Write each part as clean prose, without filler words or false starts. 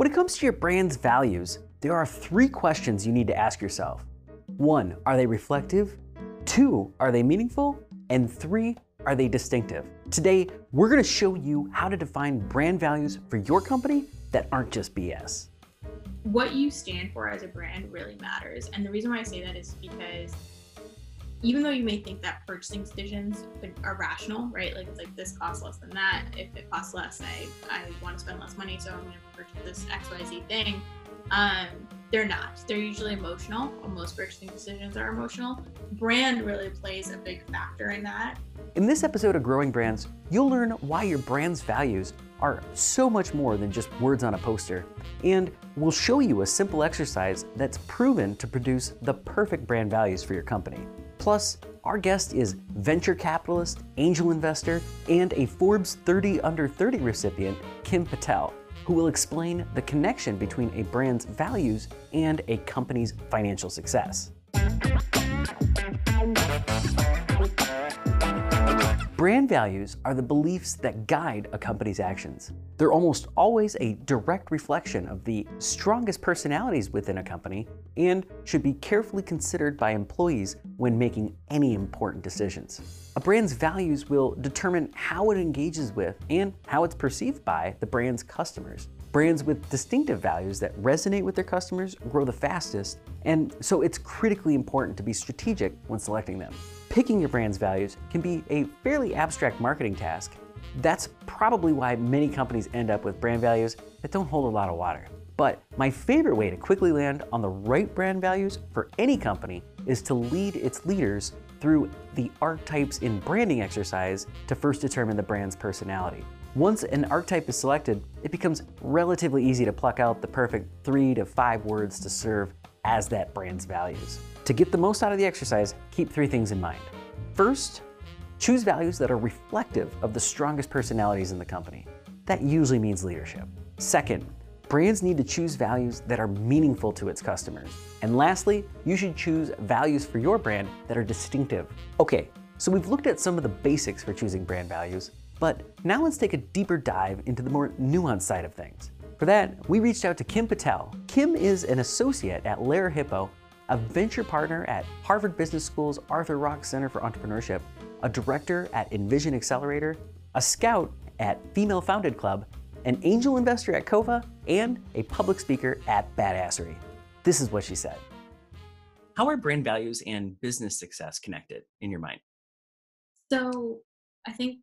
When it comes to your brand's values, there are 3 questions you need to ask yourself. 1, are they reflective? 2, are they meaningful? And 3, are they distinctive? Today, we're going to show you how to define brand values for your company that aren't just BS. What you stand for as a brand really matters. And the reason why I say that is because even though you may think that purchasing decisions are rational, right? Like it's like this costs less than that. If it costs less, I want to spend less money, so I'm going to purchase this XYZ thing. They're not. They're usually emotional. Most purchasing decisions are emotional. Brand really plays a big factor in that. In this episode of Growing Brands, you'll learn why your brand's values are so much more than just words on a poster. And we'll show you a simple exercise that's proven to produce the perfect brand values for your company. Plus, our guest is venture capitalist, angel investor, and a Forbes 30 Under 30 recipient, Kim Patel, who will explain the connection between a brand's values and a company's financial success. Brand values are the beliefs that guide a company's actions. They're almost always a direct reflection of the strongest personalities within a company and should be carefully considered by employees when making any important decisions. A brand's values will determine how it engages with and how it's perceived by the brand's customers. Brands with distinctive values that resonate with their customers grow the fastest, and so it's critically important to be strategic when selecting them. Picking your brand's values can be a fairly abstract marketing task. That's probably why many companies end up with brand values that don't hold a lot of water. But my favorite way to quickly land on the right brand values for any company is to lead its leaders through the archetypes in branding exercise to first determine the brand's personality. Once an archetype is selected, it becomes relatively easy to pluck out the perfect 3 to 5 words to serve as that brand's values. To get the most out of the exercise, keep 3 things in mind. First, choose values that are reflective of the strongest personalities in the company. That usually means leadership. Second, brands need to choose values that are meaningful to its customers. And lastly, you should choose values for your brand that are distinctive. Okay, so we've looked at some of the basics for choosing brand values, but now let's take a deeper dive into the more nuanced side of things. For that, we reached out to Kim Patel. Kim is an associate at Lair Hippo, a venture partner at Harvard Business School's Arthur Rock Center for Entrepreneurship, a director at Envision Accelerator, a scout at Female Founded Club, an angel investor at Kova, and a public speaker at Badassery. This is what she said. How are brand values and business success connected in your mind? So I think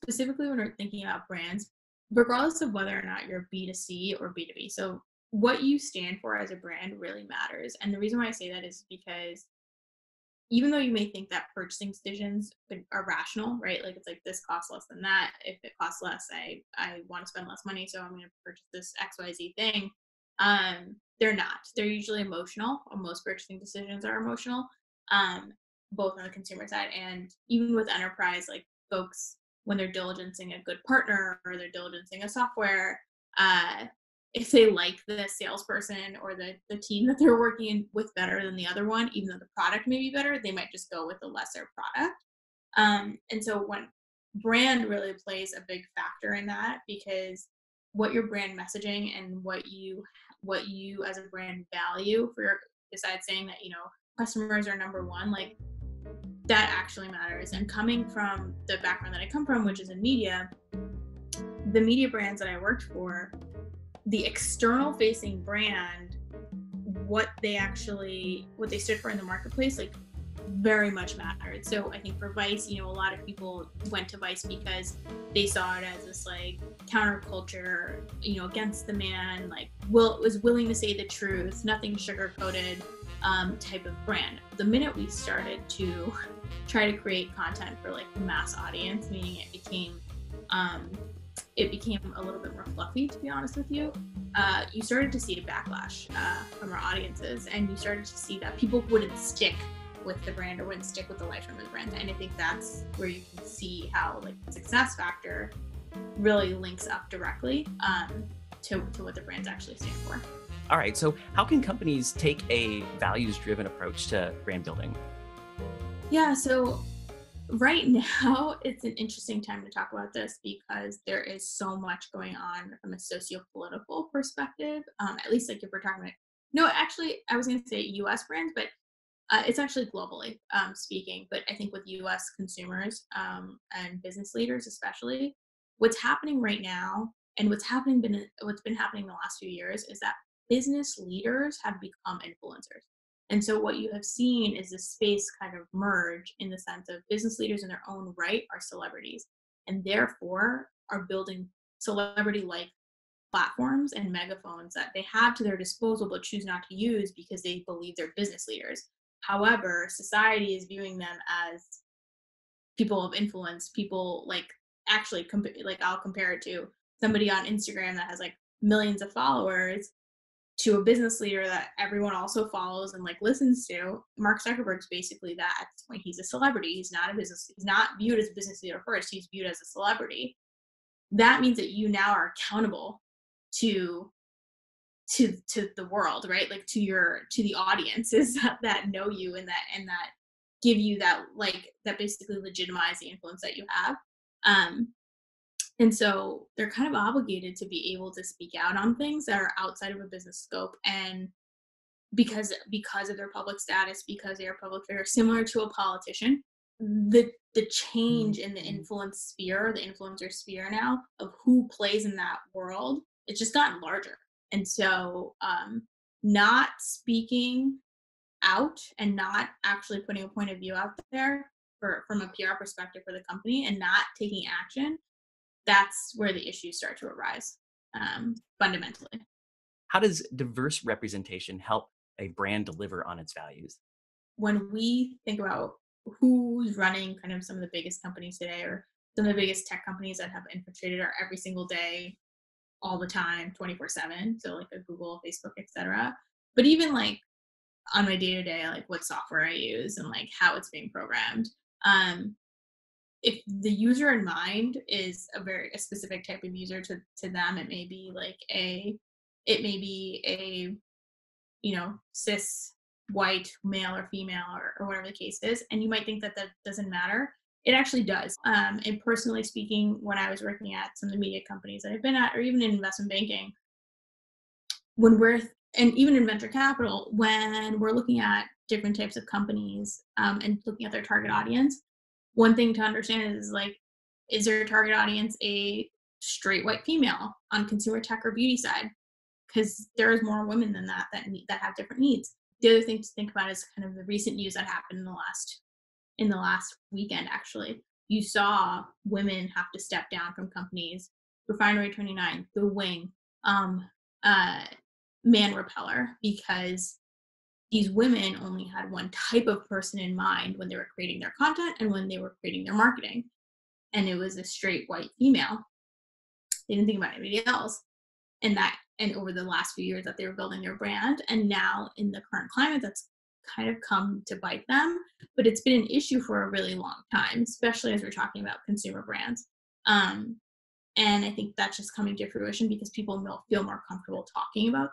specifically when we're thinking about brands, regardless of whether or not you're B2C or B2B, so what you stand for as a brand really matters. And the reason why I say that is because even though you may think that purchasing decisions are rational, right? Like it's like this costs less than that. If it costs less, I want to spend less money, so I'm going to purchase this XYZ thing. They're not. They're usually emotional. Most purchasing decisions are emotional, both on the consumer side and even with enterprise, like folks, when they're diligencing a good partner or they're diligencing a software, if they like the salesperson or the team that they're working with better than the other one, even though the product may be better, they might just go with the lesser product. And so when brand really plays a big factor in that, because what your brand messaging and what you as a brand value for your, besides saying that, customers are number one, like that actually matters. And coming from the background that I come from, which is in media, the media brands that I worked for, the external facing brand, what they stood for in the marketplace, like very much mattered. So I think for Vice, a lot of people went to Vice because they saw it as this like counterculture, against the man, like was willing to say the truth, nothing sugar coated, type of brand. The minute we started to try to create content for like the mass audience, meaning it became a little bit more fluffy, to be honest with you, you started to see a backlash from our audiences, and you started to see that people wouldn't stick with the brand or wouldn't stick with the lifetime of the brand. And I think that's where you can see how like the success factor really links up directly to what the brands actually stand for. All right, so how can companies take a values-driven approach to brand building? Yeah, so Right now, it's an interesting time to talk about this because there is so much going on from a socio-political perspective. At least, like if we're talking about, no, actually, I was going to say U.S. brands, but it's actually globally speaking. But I think with U.S. consumers and business leaders, especially, what's happening right now, and what's been happening the last few years, is that business leaders have become influencers. And so what you have seen is this space kind of merge in the sense of business leaders in their own right are celebrities and therefore are building celebrity like platforms and megaphones that they have to their disposal but choose not to use because they believe they're business leaders. However, society is viewing them as people of influence, people like actually like I'll compare it to somebody on Instagram that has like millions of followers to a business leader that everyone also follows and like listens to. Mark Zuckerberg's basically that at this point. He's a celebrity. He's not viewed as a business leader first. He's viewed as a celebrity. That means that you now are accountable to to the world, right? Like to the audiences that know you and that give you that like that basically legitimize the influence that you have. Um and so they're kind of obligated to be able to speak out on things that are outside of a business scope and because of their public status, because they are public figures, similar to a politician. The change in the influence sphere, the influencer sphere now of who plays in that world, it's just gotten larger. And so not speaking out and not actually putting a point of view out there from a PR perspective for the company and not taking action, that's where the issues start to arise fundamentally. How does diverse representation help a brand deliver on its values? When we think about who's running kind of some of the biggest companies today or some of the biggest tech companies that have infiltrated our every single day, all the time, 24/7, so like a Google, Facebook, etc. But even like on my day to day, like what software I use and like how it's being programmed. If the user in mind is a specific type of user to them, it may be a cis white male or female or whatever the case is, and you might think that that doesn't matter. It actually does. And personally speaking, when I was working at some of the media companies that I've been at, or even in investment banking, and even in venture capital, when we're looking at different types of companies and looking at their target audience, one thing to understand is like, is their target audience a straight white female on consumer tech or beauty side? Because there's more women than that have different needs. The other thing to think about is kind of the recent news that happened in the last weekend. Actually, you saw women have to step down from companies. Refinery 29, The Wing, uh, Man Repeller, because these women only had one type of person in mind when they were creating their content and when they were creating their marketing, and it was a straight white female. They didn't think about anybody else. And over the last few years that they were building their brand, and now in the current climate, that's kind of come to bite them. But it's been an issue for a really long time, especially as we're talking about consumer brands. And I think that's just coming to fruition because people feel more comfortable talking about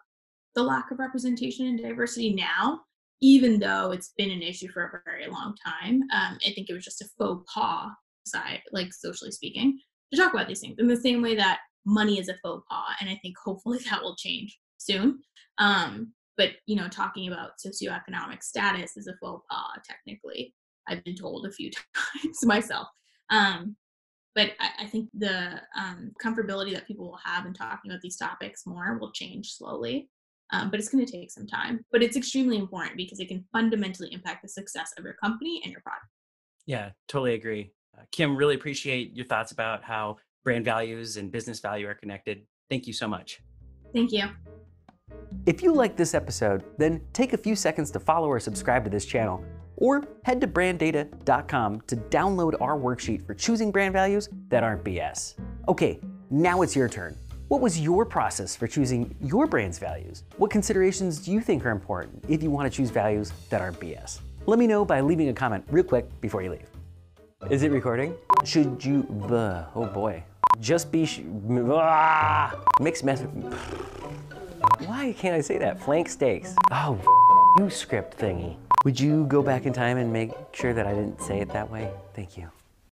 the lack of representation and diversity now, even though it's been an issue for a very long time. I think it was just a faux pas side, like socially speaking, to talk about these things in the same way that money is a faux pas. And I think hopefully that will change soon. But talking about socioeconomic status is a faux pas, technically. I've been told a few times myself. But I think the comfortability that people will have in talking about these topics more will change slowly. But it's going to take some time. But it's extremely important because it can fundamentally impact the success of your company and your product. Yeah, totally agree. Kim, really appreciate your thoughts about how brand values and business value are connected. Thank you so much. Thank you. If you liked this episode, then take a few seconds to follow or subscribe to this channel, or head to branddata.com to download our worksheet for choosing brand values that aren't BS. Okay, now it's your turn. What was your process for choosing your brand's values? What considerations do you think are important if you want to choose values that aren't BS? Let me know by leaving a comment real quick before you leave. Is it recording? Should you, oh boy. Just be, mixed message. Why can't I say that? Flank steaks. Oh, you script thingy. Would you go back in time and make sure that I didn't say it that way? Thank you.